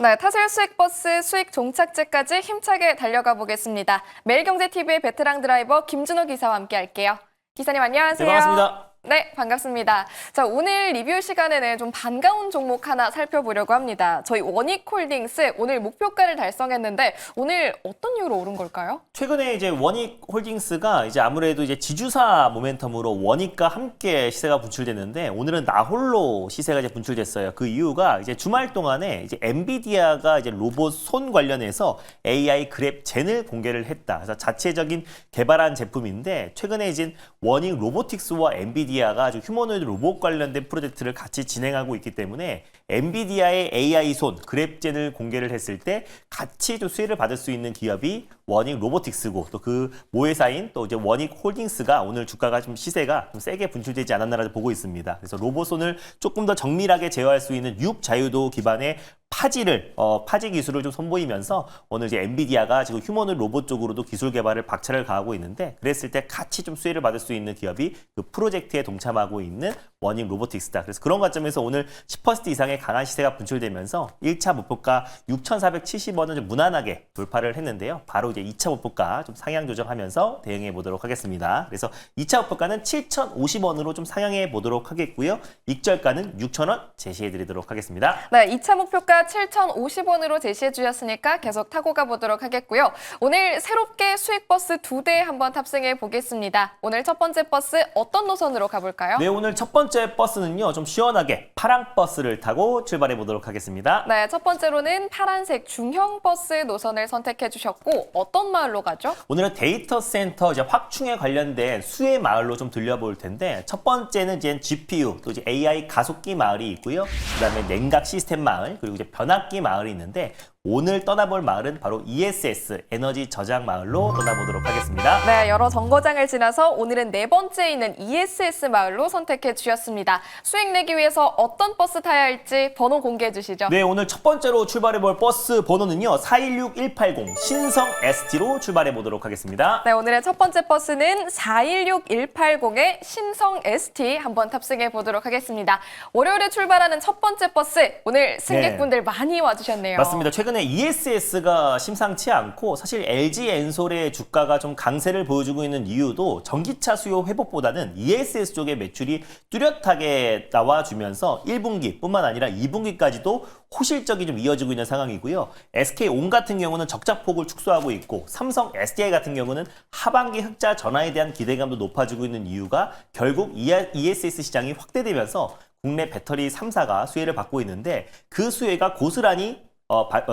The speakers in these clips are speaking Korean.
네, 타실 수익버스 수익 종착지까지 힘차게 달려가 보겠습니다. 매일경제TV의 베테랑 드라이버 김준호 기사와 함께 할게요. 기사님 안녕하세요. 네, 반갑습니다. 네, 반갑습니다. 자, 오늘 리뷰 시간에는 좀 반가운 종목 하나 살펴보려고 합니다. 저희 원익홀딩스 오늘 목표가를 달성했는데 오늘 어떤 이유로 오른 걸까요? 최근에 이제 원익홀딩스가 이제 아무래도 이제 지주사 모멘텀으로 원익과 함께 시세가 분출됐는데 오늘은 나홀로 시세가 이제 분출됐어요. 그 이유가 이제 주말 동안에 이제 엔비디아가 이제 로봇 손 관련해서 AI 그랩 젠을 공개를 했다. 그래서 자체적인 개발한 제품인데 최근에 이제 원익 로보틱스와 엔비디아가 아주 휴머노이드 로봇 관련된 프로젝트를 같이 진행하고 있기 때문에 엔비디아의 AI 손 그랩젠을 공개를 했을 때 같이 좀 수혜를 받을 수 있는 기업이 원익 로보틱스고 또 그 모회사인 또 이제 원익 홀딩스가 오늘 주가가 좀 시세가 좀 세게 분출되지 않았나라고 보고 있습니다. 그래서 로봇손을 조금 더 정밀하게 제어할 수 있는 육자유도 기반의 파지 기술을 좀 선보이면서 오늘 이제 엔비디아가 지금 휴머노이드 로봇 쪽으로도 기술 개발을 박차를 가하고 있는데 그랬을 때 같이 좀 수혜를 받을 수 있는 기업이 그 프로젝트에 동참하고 있는 원익 로보틱스다. 그래서 그런 관점에서 오늘 10% 이상의 강한 시세가 분출되면서 1차 목표가 6,470원을 좀 무난하게 돌파를 했는데요. 바로 이제 2차 목표가 좀 상향 조정하면서 대응해 보도록 하겠습니다. 그래서 2차 목표가는 7,050원으로 좀 상향해 보도록 하겠고요. 익절가는 6,000원 제시해 드리도록 하겠습니다. 네, 2차 목표가 7,050원으로 제시해 주셨으니까 계속 타고 가보도록 하겠고요. 오늘 새롭게 수익버스 2대 한번 탑승해 보겠습니다. 오늘 첫 번째 버스 어떤 노선으로 가볼까요? 네, 오늘 첫 번째 버스는요. 좀 시원하게 파랑 버스를 타고 출발해 보도록 하겠습니다. 네, 첫 번째로는 파란색 중형 버스 노선을 선택해 주셨고 어떤 마을로 가죠? 오늘은 데이터 센터 이제 확충에 관련된 수혜 마을로 좀 들려볼 텐데 첫 번째는 이제 GPU 또 이제 AI 가속기 마을이 있고요. 그다음에 냉각 시스템 마을 그리고 이제 변압기 마을이 있는데 오늘 떠나볼 마을은 바로 ESS 에너지 저장 마을로 떠나보도록 하겠습니다. 네, 여러 정거장을 지나서 오늘은 네 번째에 있는 ESS 마을로 선택해 주셨습니다. 수익 내기 위해서 어떤 버스 타야 할지 번호 공개해 주시죠. 네, 오늘 첫 번째로 출발해볼 버스 번호는요. 416180 신성 ST로 출발해 보도록 하겠습니다. 네, 오늘의 첫 번째 버스는 416180의 신성 ST 한번 탑승해 보도록 하겠습니다. 월요일에 출발하는 첫 번째 버스, 오늘 승객분들 많이 와주셨네요. 맞습니다. 최근에 ESS가 심상치 않고 사실 LG 엔솔의 주가가 좀 강세를 보여주고 있는 이유도 전기차 수요 회복보다는 ESS 쪽의 매출이 뚜렷하게 나와주면서 1분기뿐만 아니라 2분기까지도 호실적이 좀 이어지고 있는 상황이고요. SK온 같은 경우는 적자폭을 축소하고 있고 삼성 SDI 같은 경우는 하반기 흑자 전환에 대한 기대감도 높아지고 있는 이유가 결국 ESS 시장이 확대되면서 국내 배터리 3사가 수혜를 받고 있는데 그 수혜가 고스란히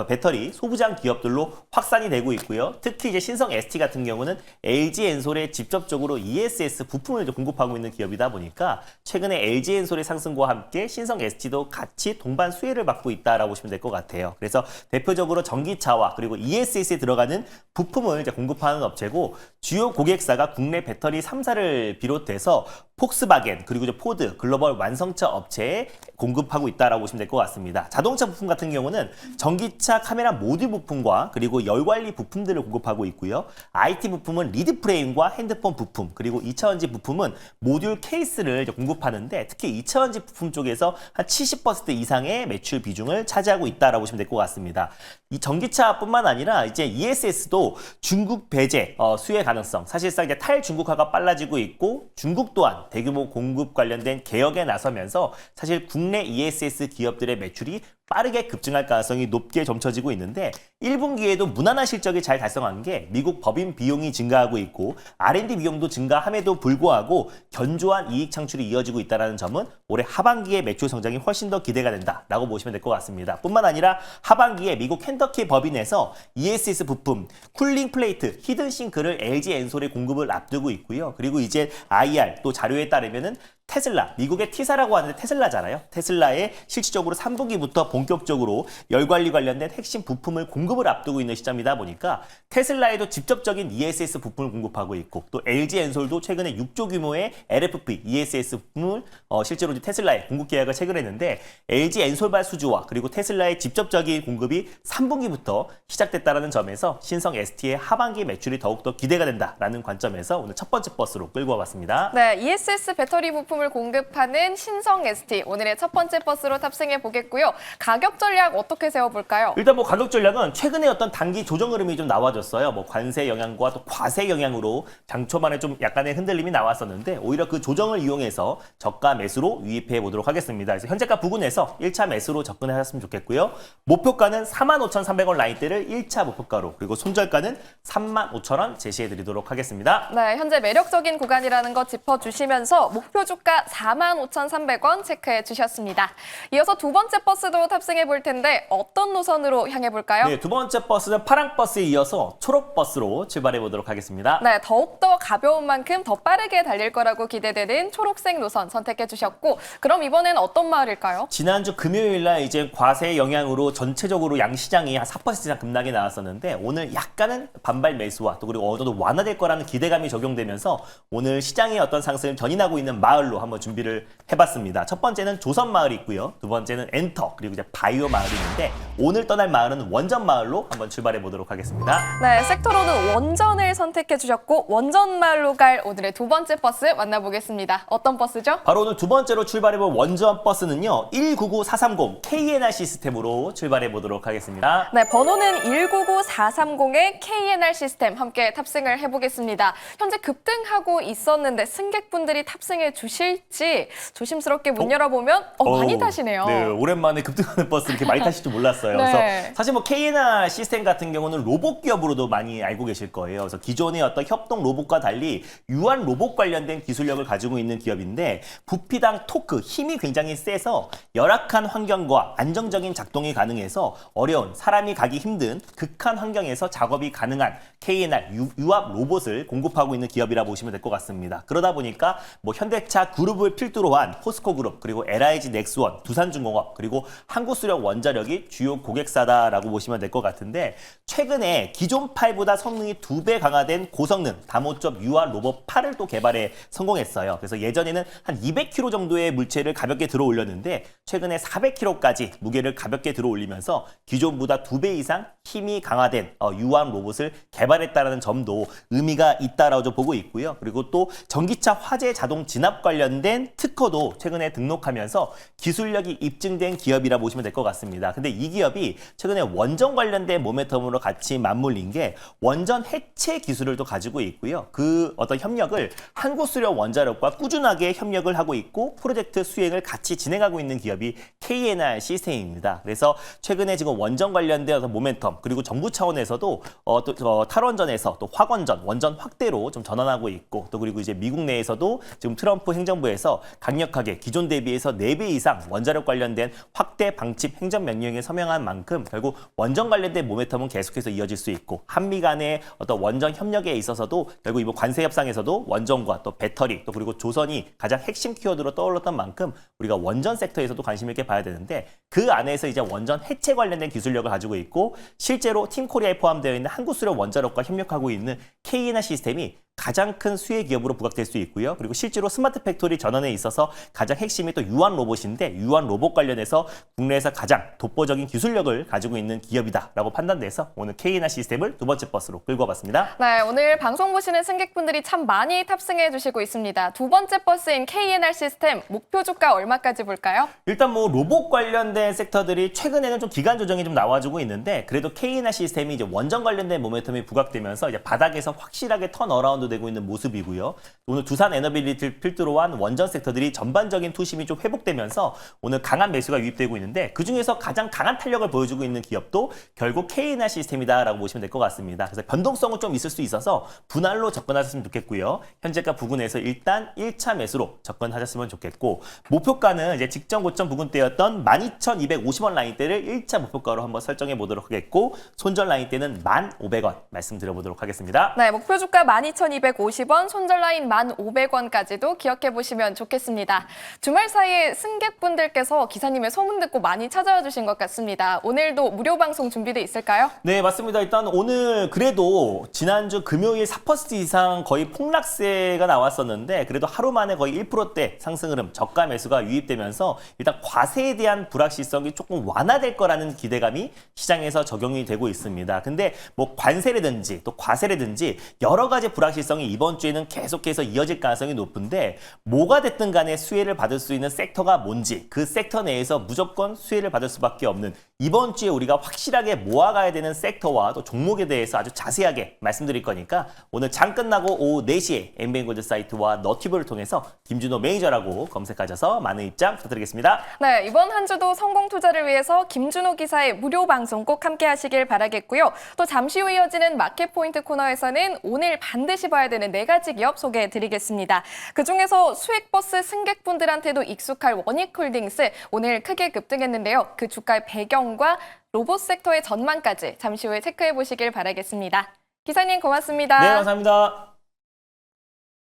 배터리 소부장 기업들로 확산이 되고 있고요. 특히 이제 신성 ST 같은 경우는 LG 엔솔에 직접적으로 ESS 부품을 공급하고 있는 기업이다 보니까 최근에 LG 엔솔의 상승과 함께 신성 ST도 같이 동반 수혜를 받고 있다라고 보시면 될 것 같아요. 그래서 대표적으로 전기차와 그리고 ESS에 들어가는 부품을 이제 공급하는 업체고 주요 고객사가 국내 배터리 3사를 비롯해서 폭스바겐 그리고 이제 포드 글로벌 완성차 업체에 공급하고 있다라고 보시면 될 것 같습니다. 자동차 부품 같은 경우는 전기차 카메라 모듈 부품과 그리고 열관리 부품들을 공급하고 있고요. IT 부품은 리드 프레임과 핸드폰 부품 그리고 2차원지 부품은 모듈 케이스를 공급하는데 특히 2차원지 부품 쪽에서 한 70% 이상의 매출 비중을 차지하고 있다라고 보시면 될 것 같습니다. 이 전기차뿐만 아니라 이제 ESS도 중국 배제 수혜 가능성 사실상 이제 탈중국화가 빨라지고 있고 중국 또한 대규모 공급 관련된 개혁에 나서면서 사실 국내 ESS 기업들의 매출이 빠르게 급증할 가능성이 높게 점쳐지고 있는데 1분기에도 무난한 실적이 잘 달성한 게 미국 법인 비용이 증가하고 있고 R&D 비용도 증가함에도 불구하고 견조한 이익 창출이 이어지고 있다는 점은 올해 하반기에 매출 성장이 훨씬 더 기대가 된다라고 보시면 될 것 같습니다. 뿐만 아니라 하반기에 미국 켄터키 법인에서 ESS 부품, 쿨링 플레이트, 히든 싱크를 LG 엔솔에 공급을 앞두고 있고요. 그리고 이제 IR 또 자료에 따르면은 테슬라, 미국의 T사라고 하는데 테슬라잖아요. 테슬라에 실질적으로 3분기부터 본격적으로 열관리 관련된 핵심 부품을 공급을 앞두고 있는 시점이다 보니까 테슬라에도 직접적인 ESS 부품을 공급하고 있고 또 LG 엔솔도 최근에 6조 규모의 LFP, ESS 부품을 실제로 테슬라에 공급 계약을 체결했는데 LG 엔솔발 수주와 그리고 테슬라의 직접적인 공급이 3분기부터 시작됐다는 점에서 신성 ST의 하반기 매출이 더욱더 기대가 된다라는 관점에서 오늘 첫 번째 버스로 끌고 와봤습니다. 네, ESS 배터리 부품 제품을 공급하는 신성 ST. 오늘의 첫 번째 버스로 탑승해 보겠고요. 가격 전략 어떻게 세워볼까요? 일단 뭐 가격 전략은 최근에 어떤 단기 조정 흐름이 좀 나와줬어요. 뭐 관세 영향과 또 과세 영향으로 장초반에 좀 약간의 흔들림이 나왔었는데 오히려 그 조정을 이용해서 저가 매수로 유입해 보도록 하겠습니다. 그래서 현재가 부근에서 1차 매수로 접근하셨으면 좋겠고요. 목표가는 45,300원 라인대를 1차 목표가로 그리고 손절가는 35,000원 제시해 드리도록 하겠습니다. 네, 현재 매력적인 구간이라는 거 짚어주시면서 목표 주가 45,300원 체크해 주셨습니다. 이어서 두 번째 버스도 탑승해 볼 텐데 어떤 노선으로 향해 볼까요? 네, 두 번째 버스는 파랑 버스에 이어서 초록 버스로 출발해 보도록 하겠습니다. 네, 더욱더 가벼운 만큼 더 빠르게 달릴 거라고 기대되는 초록색 노선 선택해 주셨고 그럼 이번엔 어떤 마을일까요? 지난주 금요일 날 이제 과세 영향으로 전체적으로 양시장이 한 4% 이상 급락이 나왔었는데 오늘 약간은 반발 매수와 또 그리고 어느 정도 완화될 거라는 기대감이 적용되면서 오늘 시장의 어떤 상승을 견인하고 있는 마을로 한번 준비를 해봤습니다. 첫 번째는 조선 마을이 있고요. 두 번째는 엔터 그리고 이제 바이오 마을이 있는데 오늘 떠날 마을은 원전 마을로 한번 출발해 보도록 하겠습니다. 네, 섹터로는 원전을 선택해 주셨고 원전 마을로 갈 오늘의 두 번째 버스 만나보겠습니다. 어떤 버스죠? 바로 오늘 두 번째로 출발해볼 원전 버스는요. 199430 KNR 시스템으로 출발해 보도록 하겠습니다. 네, 번호는 199430의 KNR 시스템 함께 탑승을 해보겠습니다. 현재 급등하고 있었는데 승객분들이 탑승해 주실지 조심스럽게 문 열어보면 많이 타시네요. 네, 오랜만에 급등하는 버스 이렇게 많이 타실 줄 몰랐어요. 네. 그래서 사실 뭐 KNR 시스템 같은 경우는 로봇 기업으로도 많이 알고 계실 거예요. 그래서 기존의 어떤 협동 로봇과 달리 유한 로봇 관련된 기술력을 가지고 있는 기업인데 부피당 토크, 힘이 굉장히 세서 열악한 환경과 안정적인 작동이 가능해서 어려운 사람이 가기 힘든 극한 환경에서 작업이 가능한 KNR 유압 로봇을 공급하고 있는 기업이라 보시면 될 것 같습니다. 그러다 보니까 뭐 현대차 그룹을 필두로 한 포스코 그룹 그리고 LIG 넥스원, 두산중공업 그리고 한국수력 원자력이 주요 고객사다라고 보시면 될 것 같은데 최근에 기존 팔보다 성능이 2배 강화된 고성능 다모접 유압 로봇 8을 또 개발해 성공했어요. 그래서 예전에는 한 200kg 정도의 물체를 가볍게 들어 올렸는데 최근에 400kg까지 무게를 가볍게 들어 올리면서 기존보다 2배 이상 힘이 강화된 유압 로봇을 개발했다는 점도 의미가 있다라고 보고 있고요. 그리고 또 전기차 화재 자동 진압 관련된 특허도 최근에 등록하면서 기술력이 입증된 기업이라 보시면 될 것 같습니다. 근데 이 기업이 최근에 원전 관련된 모멘텀으로 같이 맞물린 게 원전 해체 기술을 또 가지고 있고요. 그 어떤 협력을 한국수력 원자력과 꾸준하게 협력을 하고 있고 프로젝트 수행을 같이 진행하고 있는 기업이 KNR 시스템입니다. 그래서 최근에 지금 원전 관련된 어떤 모멘텀 그리고 정부 차원에서도 또 탈원전에서 또 확원전, 원전 확대로 좀 전환하고 있고 또 그리고 이제 미국 내에서도 지금 트럼프 행정부에서 강력하게 기존 대비해서 4배 이상 원자력 관련된 확대 방침 행정 명령에 서명한 만큼 결국 원전 관련된 모멘텀은 계속해서 이어질 수 있고 한미 간의 어떤 원전 협력에 있어서도 결국 이번 관세 협상에서도 원전과 또 배터리 또 그리고 조선이 가장 핵심 키워드로 떠올랐던 만큼 우리가 원전 섹터에서도 관심 있게 봐야 되는데 그 안에서 이제 원전 해체 관련된 기술력을 가지고 있고 실제로 팀코리아에 포함되어 있는 한국수력 원자력과 협력하고 있는 KNR 시스템이 가장 큰 수혜 기업으로 부각될 수 있고요. 그리고 실제로 스마트 팩토리 전환에 있어서 가장 핵심이 또 유한 로봇인데 유한 로봇 관련해서 국내에서 가장 독보적인 기술력을 가지고 있는 기업이다라고 판단돼서 오늘 KNR 시스템을 두 번째 버스로 끌고 와봤습니다. 네, 오늘 방송 보시는 승객분들이 참 많이 탑승해 주시고 있습니다. 두 번째 버스인 KNR 시스템 목표 주가 얼마까지 볼까요? 일단 뭐 로봇 관련된 섹터들이 최근에는 좀 기간 조정이 좀 나와주고 있는데 그래도 KNR 시스템이 이제 원전 관련된 모멘텀이 부각되면서 이제 바닥에서 확실하게 턴 어라운드 되고 있는 모습이고요. 오늘 두산 에너빌리티를 필두로 한 원전 섹터들이 전반적인 투심이 좀 회복되면서 오늘 강한 매수가 유입되고 있는데 그중에서 가장 강한 탄력을 보여주고 있는 기업도 결국 KNR 시스템이다라고 보시면 될 것 같습니다. 그래서 변동성은 좀 있을 수 있어서 분할로 접근하셨으면 좋겠고요. 현재가 부근에서 일단 1차 매수로 접근하셨으면 좋겠고 목표가는 이제 직전 고점 부근대였던 12,250원 라인대를 1차 목표가로 한번 설정해 보도록 하겠고 손절 라인대는 1,500원 말씀드려보도록 하겠습니다. 네, 목표 주가 12,250원, 손절 라인 1,500원까지도 기억해 보시면 좋겠습니다. 주말 사이에 승객분들께서 기사님의 소문 듣고 많이 찾아와 주신 것 같습니다. 오늘도 무료 방송 준비돼 있을까요? 네, 맞습니다. 일단 오늘 그래도 지난주 금요일 4% 이상 거의 폭락세가 나왔었는데 그래도 하루 만에 거의 1%대 상승 흐름, 저가 매수가 유입되면서 일단 과세에 대한 불확실성이 조금 완화될 거라는 기대감이 시장에서 적용이 되고 있습니다. 근데 뭐 관세라든지 또 과세라든지 여러 가지 불확실성 불확실성이 이번 주에는 계속해서 이어질 가능성이 높은데 뭐가 됐든 간에 수혜를 받을 수 있는 섹터가 뭔지 그 섹터 내에서 무조건 수혜를 받을 수밖에 없는 이번 주에 우리가 확실하게 모아가야 되는 섹터와 또 종목에 대해서 아주 자세하게 말씀드릴 거니까 오늘 장 끝나고 오후 4시에 엠비엔골드 사이트와 너튜브를 통해서 김준호 매니저라고 검색하셔서 많은 입장 부탁드리겠습니다. 네, 이번 한 주도 성공 투자를 위해서 김준호 기사의 무료 방송 꼭 함께 하시길 바라겠고요. 또 잠시 후 이어지는 마켓 포인트 코너에서는 오늘 반드시 봐야 되는 4가지 기업 소개해 드리겠습니다. 그중에서 수익버스 승객분들한테도 익숙할 원익홀딩스 오늘 크게 급등했는데요. 그 주가의 배경과 로봇 섹터의 전망까지 잠시 후에 체크해 보시길 바라겠습니다. 기사님 고맙습니다. 네, 감사합니다.